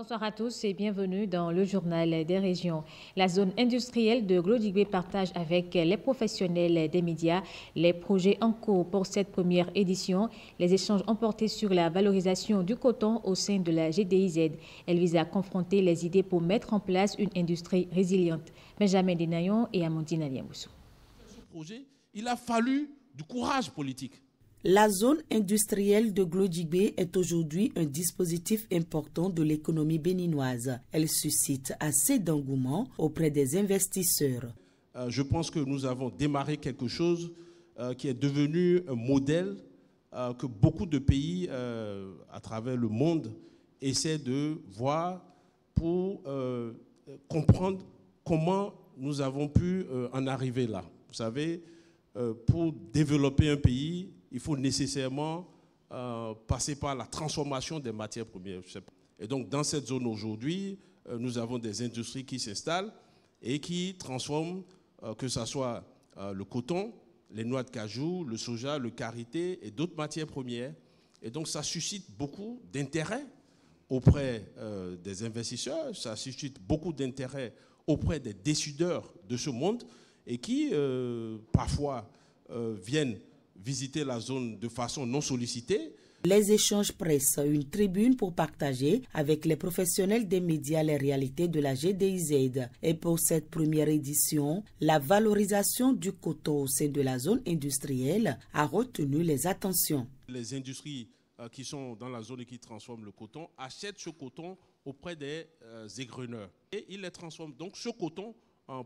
Bonsoir à tous et bienvenue dans le journal des régions. La zone industrielle de Glodjibé partage avec les professionnels des médias les projets en cours pour cette première édition. Les échanges ont porté sur la valorisation du coton au sein de la GDIZ. Elle vise à confronter les idées pour mettre en place une industrie résiliente. Benjamin Denayon et Amandine Aliamboussou. Ce projet, il a fallu du courage politique. La zone industrielle de Glodjibé est aujourd'hui un dispositif important de l'économie béninoise. Elle suscite assez d'engouement auprès des investisseurs. Je pense que nous avons démarré quelque chose qui est devenu un modèle que beaucoup de pays à travers le monde essaient de voir pour comprendre comment nous avons pu en arriver là. Vous savez, pour développer un pays, il faut nécessairement passer par la transformation des matières premières. Et donc, dans cette zone aujourd'hui, nous avons des industries qui s'installent et qui transforment, que ce soit le coton, les noix de cajou, le soja, le karité et d'autres matières premières. Et donc, ça suscite beaucoup d'intérêt auprès des investisseurs, ça suscite beaucoup d'intérêt auprès des décideurs de ce monde et qui, parfois, viennent visiter la zone de façon non sollicitée. Les échanges presse, une tribune pour partager avec les professionnels des médias les réalités de la GDIZ. Et pour cette première édition, la valorisation du coton au sein de la zone industrielle a retenu les attentions. Les industries qui sont dans la zone et qui transforment le coton achètent ce coton auprès des égreneurs. Et ils les transforment. Donc ce coton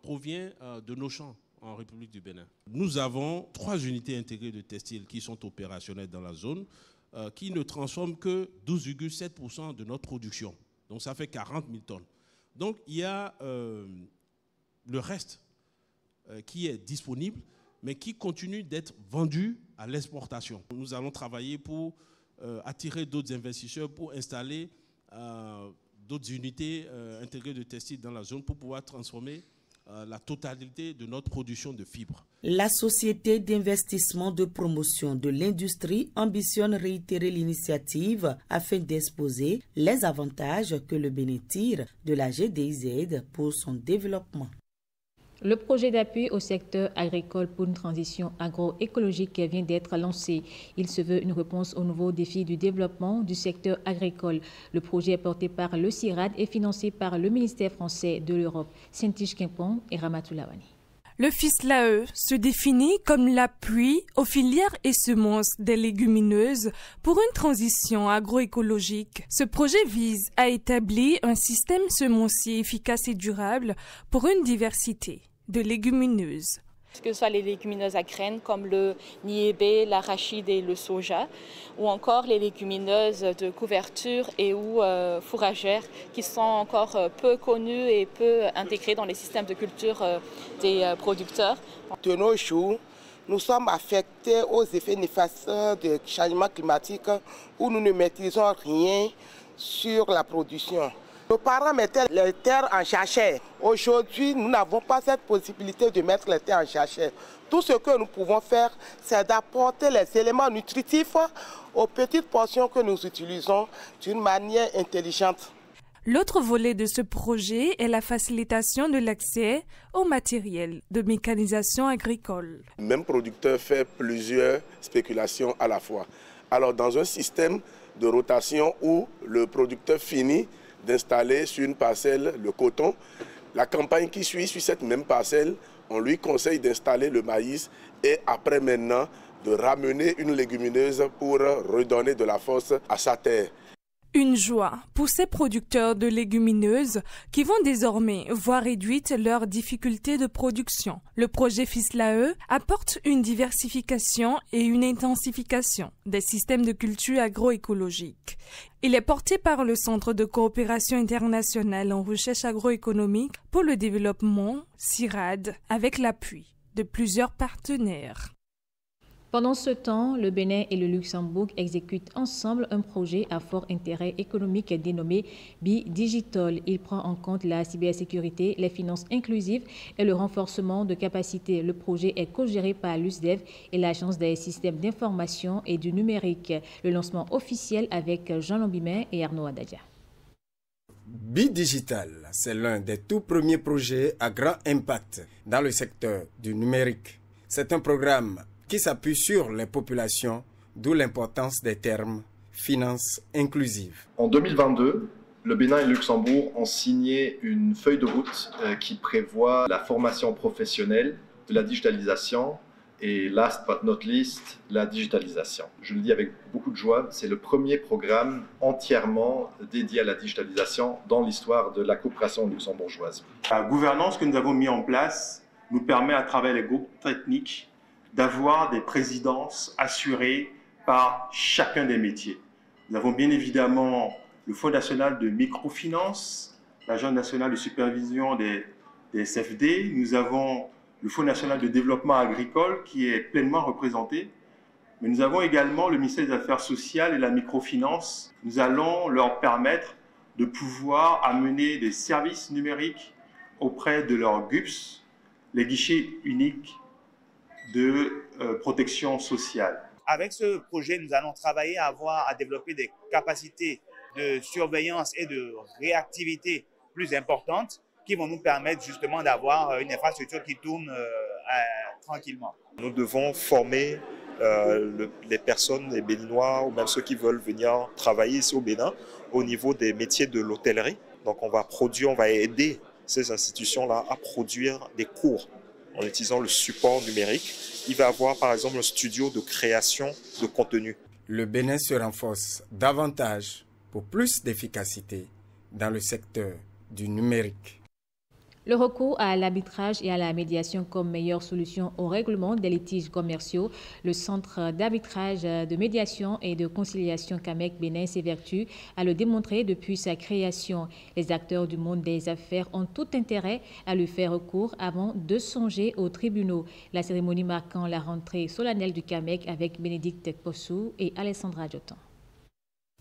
provient de nos champs en République du Bénin. Nous avons 3 unités intégrées de textile qui sont opérationnelles dans la zone, qui ne transforment que 12,7% de notre production. Donc ça fait 40 000 tonnes. Donc il y a le reste qui est disponible, mais qui continue d'être vendu à l'exportation. Nous allons travailler pour attirer d'autres investisseurs, pour installer d'autres unités intégrées de textile dans la zone pour pouvoir transformer la totalité de notre production de fibres. La société d'investissement de promotion de l'industrie ambitionne réitérer l'initiative afin d'exposer les avantages que le Bénin tire de la GDIZ pour son développement. Le projet d'appui au secteur agricole pour une transition agroécologique vient d'être lancé. Il se veut une réponse aux nouveaux défis du développement du secteur agricole. Le projet est porté par le CIRAD et financé par le ministère français de l'Europe, Saint-Tige Quimpon et Ramatou Lawani. Le FISLAE se définit comme l'appui aux filières et semences des légumineuses pour une transition agroécologique. Ce projet vise à établir un système semencier efficace et durable pour une diversité de légumineuses. Que ce soit les légumineuses à graines comme le niébé, l'arachide et le soja, ou encore les légumineuses de couverture et ou fourragères qui sont encore peu connues et peu intégrées dans les systèmes de culture des producteurs. De nos jours, nous sommes affectés aux effets néfastes du changement climatique où nous ne maîtrisons rien sur la production. Nos parents mettaient les terres en jachère. Aujourd'hui, nous n'avons pas cette possibilité de mettre les terres en jachère. Tout ce que nous pouvons faire, c'est d'apporter les éléments nutritifs aux petites portions que nous utilisons d'une manière intelligente. L'autre volet de ce projet est la facilitation de l'accès au matériel de mécanisation agricole. Le même producteur fait plusieurs spéculations à la fois. Alors, dans un système de rotation où le producteur finit d'installer sur une parcelle le coton, la campagne qui suit sur cette même parcelle, on lui conseille d'installer le maïs et après maintenant de ramener une légumineuse pour redonner de la force à sa terre. Une joie pour ces producteurs de légumineuses qui vont désormais voir réduite leurs difficultés de production. Le projet FISLAE apporte une diversification et une intensification des systèmes de culture agroécologique. Il est porté par le Centre de coopération internationale en recherche agroéconomique pour le développement, CIRAD, avec l'appui de plusieurs partenaires. Pendant ce temps, le Bénin et le Luxembourg exécutent ensemble un projet à fort intérêt économique dénommé Bi-Digital. Il prend en compte la cybersécurité, les finances inclusives et le renforcement de capacités. Le projet est co-géré par l'USDEV et l'Agence des systèmes d'information et du numérique. Le lancement officiel avec Jean Lombimet et Arnaud Adadia. Bidigital, c'est l'un des tout premiers projets à grand impact dans le secteur du numérique. C'est un programme qui s'appuie sur les populations, d'où l'importance des termes « finance inclusive ». En 2022, le Bénin et le Luxembourg ont signé une feuille de route qui prévoit la formation professionnelle de la digitalisation et last but not least, la digitalisation. Je le dis avec beaucoup de joie, c'est le premier programme entièrement dédié à la digitalisation dans l'histoire de la coopération luxembourgeoise. La gouvernance que nous avons mise en place nous permet à travers les groupes techniques d'avoir des présidences assurées par chacun des métiers. Nous avons bien évidemment le Fonds national de microfinance, l'Agence nationale de supervision des SFD, nous avons le Fonds national de développement agricole qui est pleinement représenté, mais nous avons également le ministère des Affaires sociales et la microfinance. Nous allons leur permettre de pouvoir amener des services numériques auprès de leurs GUPS, les guichets uniques de protection sociale. Avec ce projet, nous allons travailler à développer des capacités de surveillance et de réactivité plus importantes qui vont nous permettre justement d'avoir une infrastructure qui tourne tranquillement. Nous devons former les personnes, les Béninois ou même ceux qui veulent venir travailler ici au Bénin au niveau des métiers de l'hôtellerie. Donc on va aider ces institutions-là à produire des cours en utilisant le support numérique. Il va y avoir par exemple un studio de création de contenu. Le Bénin se renforce davantage pour plus d'efficacité dans le secteur du numérique. Le recours à l'arbitrage et à la médiation comme meilleure solution au règlement des litiges commerciaux, le Centre d'arbitrage, de médiation et de conciliation CAMEC Bénin s'évertue à le démontrer depuis sa création. Les acteurs du monde des affaires ont tout intérêt à lui faire recours avant de songer aux tribunaux. La cérémonie marquant la rentrée solennelle du CAMEC avec Bénédicte Possou et Alessandra Diotan.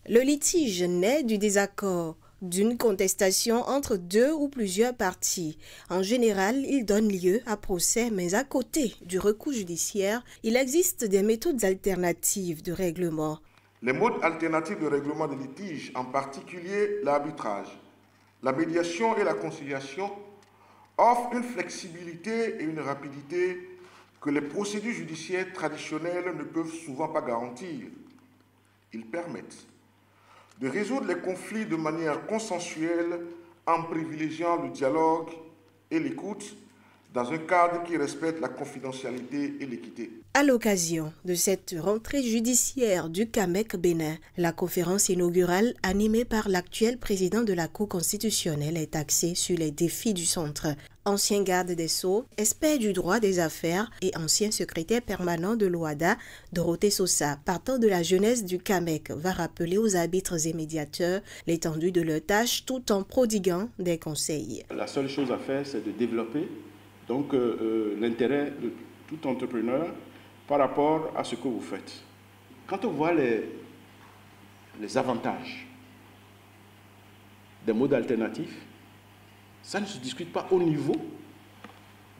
Le litige naît du désaccord, d'une contestation entre deux ou plusieurs parties. En général, il donne lieu à procès, mais à côté du recours judiciaire, il existe des méthodes alternatives de règlement. Les modes alternatifs de règlement des litiges, en particulier l'arbitrage, la médiation et la conciliation, offrent une flexibilité et une rapidité que les procédures judiciaires traditionnelles ne peuvent souvent pas garantir. Ils permettent de résoudre les conflits de manière consensuelle en privilégiant le dialogue et l'écoute dans un cadre qui respecte la confidentialité et l'équité. À l'occasion de cette rentrée judiciaire du CAMEC Bénin, la conférence inaugurale animée par l'actuel président de la Cour constitutionnelle est axée sur les défis du centre. Ancien garde des Sceaux, expert du droit des affaires et ancien secrétaire permanent de l'OADA, Dorothée Sosa, partant de la jeunesse du CAMEC, va rappeler aux arbitres et médiateurs l'étendue de leurs tâches tout en prodiguant des conseils. La seule chose à faire, c'est de développer donc l'intérêt de tout entrepreneur par rapport à ce que vous faites. Quand on voit les avantages des modes alternatifs, ça ne se discute pas au niveau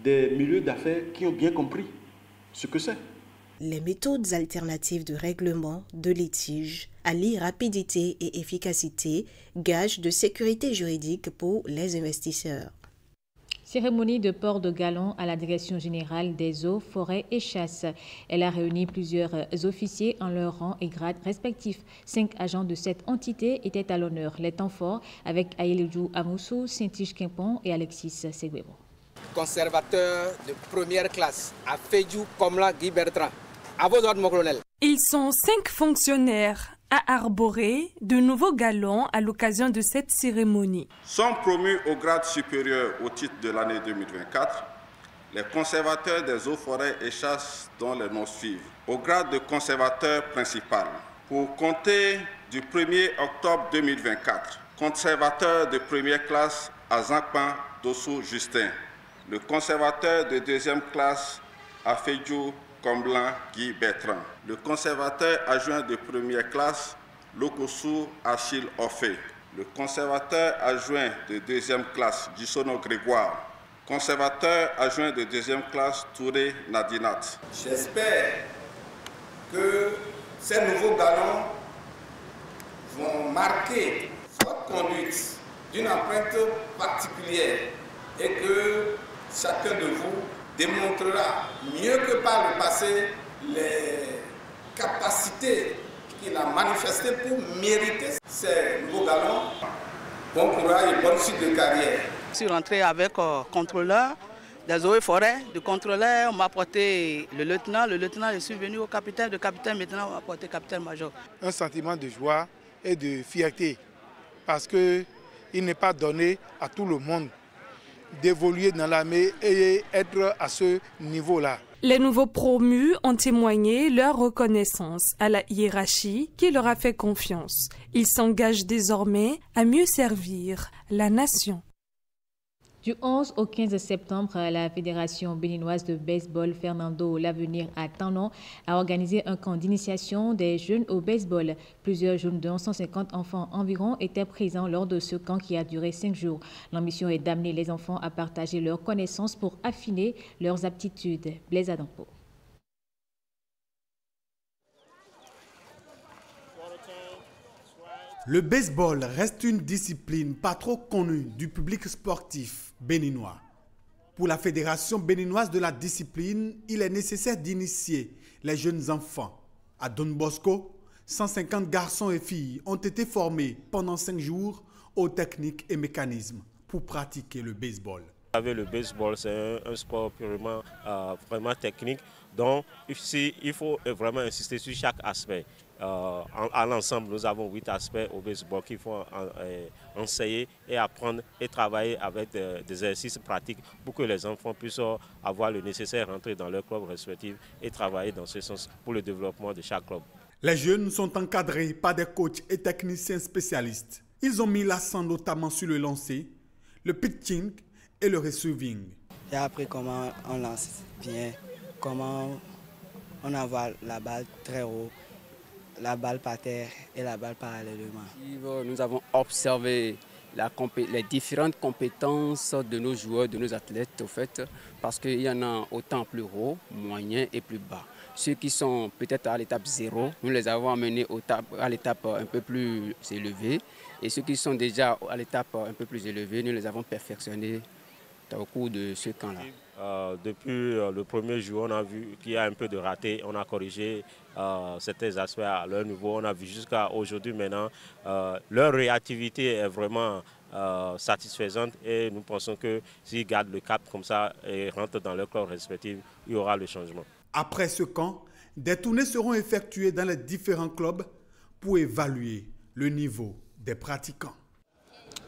des milieux d'affaires qui ont bien compris ce que c'est. Les méthodes alternatives de règlement de litige allient rapidité et efficacité, gage de sécurité juridique pour les investisseurs. Cérémonie de port de galon à la Direction générale des eaux, forêts et chasses. Elle a réuni plusieurs officiers en leur rang et grade respectifs. 5 agents de cette entité étaient à l'honneur. Les temps forts avec Aïlidjou Amoussou, Saint-Tige Quimpon et Alexis Seguebo. Conservateur de première classe, à Fédjou Komla Guy Bertrand. À vos ordres, mon colonel. Ils sont 5 fonctionnaires à arborer de nouveaux galons à l'occasion de cette cérémonie. Sont promus au grade supérieur au titre de l'année 2024 les conservateurs des eaux, forêts et chasses dont les noms suivent. Au grade de conservateur principal, pour compter du 1er octobre 2024, conservateur de première classe à Zankpan Dossou Justin, le conservateur de deuxième classe à Fédjou Comblan Guy Bertrand, le conservateur adjoint de première classe Lokossou Achille Offé, le conservateur adjoint de deuxième classe Gisono Grégoire, conservateur adjoint de deuxième classe Touré Nadinat. J'espère que ces nouveaux galons vont marquer votre conduite d'une empreinte particulière et que chacun de vous démontrera mieux que par le passé les capacités qu'il a manifestées pour mériter ces nouveaux galons. Bon courage et bonne suite de carrière. Je suis rentré avec contrôleur des eaux et forêts. Du contrôleur, on m'a apporté le lieutenant. Le lieutenant, je suis venu au capitaine. Le capitaine, maintenant, on m'a apporté capitaine-major. Un sentiment de joie et de fierté parce qu'il n'est pas donné à tout le monde d'évoluer dans l'armée et être à ce niveau-là. Les nouveaux promus ont témoigné leur reconnaissance à la hiérarchie qui leur a fait confiance. Ils s'engagent désormais à mieux servir la nation. Du 11 au 15 septembre, la Fédération béninoise de baseball Fernando L'Avenir à Tanon a organisé un camp d'initiation des jeunes au baseball. Plusieurs jeunes de 150 enfants environ étaient présents lors de ce camp qui a duré 5 jours. L'ambition est d'amener les enfants à partager leurs connaissances pour affiner leurs aptitudes. Blaise Adampo. Le baseball reste une discipline pas trop connue du public sportif béninois. Pour la Fédération béninoise de la discipline, il est nécessaire d'initier les jeunes enfants. À Don Bosco, 150 garçons et filles ont été formés pendant 5 jours aux techniques et mécanismes pour pratiquer le baseball. Le baseball, c'est un sport purement vraiment technique, donc ici, il faut vraiment insister sur chaque aspect. À l'ensemble, nous avons 8 aspects au baseball qu'il faut enseigner et apprendre et travailler avec des exercices pratiques pour que les enfants puissent avoir le nécessaire, rentrer dans leur club respectif et travailler dans ce sens pour le développement de chaque club. Les jeunes sont encadrés par des coachs et techniciens spécialistes. Ils ont mis l'accent notamment sur le lancer, le pitching et le receiving. J'ai appris comment on lance bien, comment on envoie la balle très haut, la balle par terre et la balle parallèlement. Nous avons observé les différentes compétences de nos joueurs, de nos athlètes, au fait, parce qu'il y en a autant plus haut, moyen et plus bas. Ceux qui sont peut-être à l'étape 0, nous les avons amenés à l'étape un peu plus élevée. Et ceux qui sont déjà à l'étape un peu plus élevée, nous les avons perfectionnés au cours de ce camp-là. Depuis le premier jour, on a vu qu'il y a un peu de raté. On a corrigé certains aspects à leur niveau. On a vu jusqu'à aujourd'hui maintenant, leur réactivité est vraiment satisfaisante et nous pensons que s'ils gardent le cap comme ça et rentrent dans leur club respectif, il y aura le changement. Après ce camp, des tournées seront effectuées dans les différents clubs pour évaluer le niveau des pratiquants.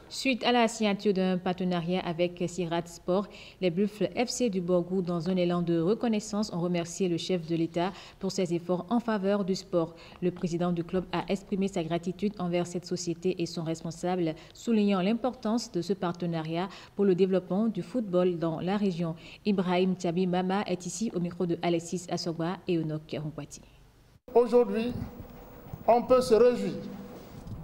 Suite à la signature d'un partenariat avec Sirat Sport, les Buffles FC du Borgou, dans un élan de reconnaissance, ont remercié le chef de l'État pour ses efforts en faveur du sport. Le président du club a exprimé sa gratitude envers cette société et son responsable, soulignant l'importance de ce partenariat pour le développement du football dans la région. Ibrahim Tchabi Mama est ici au micro de Alexis Assogba et Onok Ronkwati. Aujourd'hui, on peut se réjouir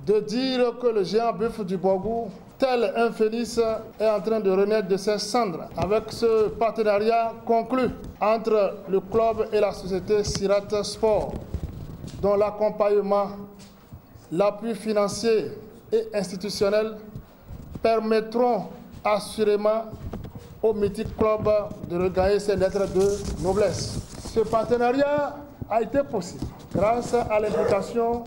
de dire que le géant Buffle du Borgou, tel un phénix, est en train de renaître de ses cendres avec ce partenariat conclu entre le club et la société Sirat Sport, dont l'accompagnement, l'appui financier et institutionnel permettront assurément au mythique club de regagner ses lettres de noblesse. Ce partenariat a été possible grâce à l'implication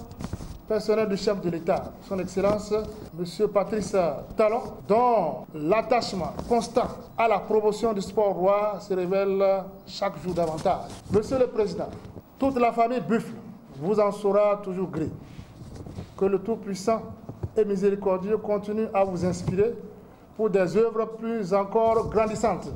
personnel du chef de l'État, son Excellence, M. Patrice Talon, dont l'attachement constant à la promotion du sport roi se révèle chaque jour davantage. Monsieur le Président, toute la famille Buffle vous en saura toujours gré. Que le Tout-Puissant et Miséricordieux continue à vous inspirer pour des œuvres plus encore grandissantes.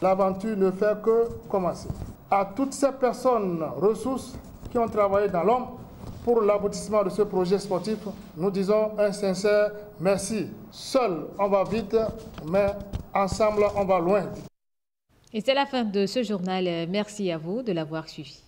L'aventure ne fait que commencer. À toutes ces personnes ressources qui ont travaillé dans l'ombre, pour l'aboutissement de ce projet sportif, nous disons un sincère merci. Seul, on va vite, mais ensemble, on va loin. Et c'est la fin de ce journal. Merci à vous de l'avoir suivi.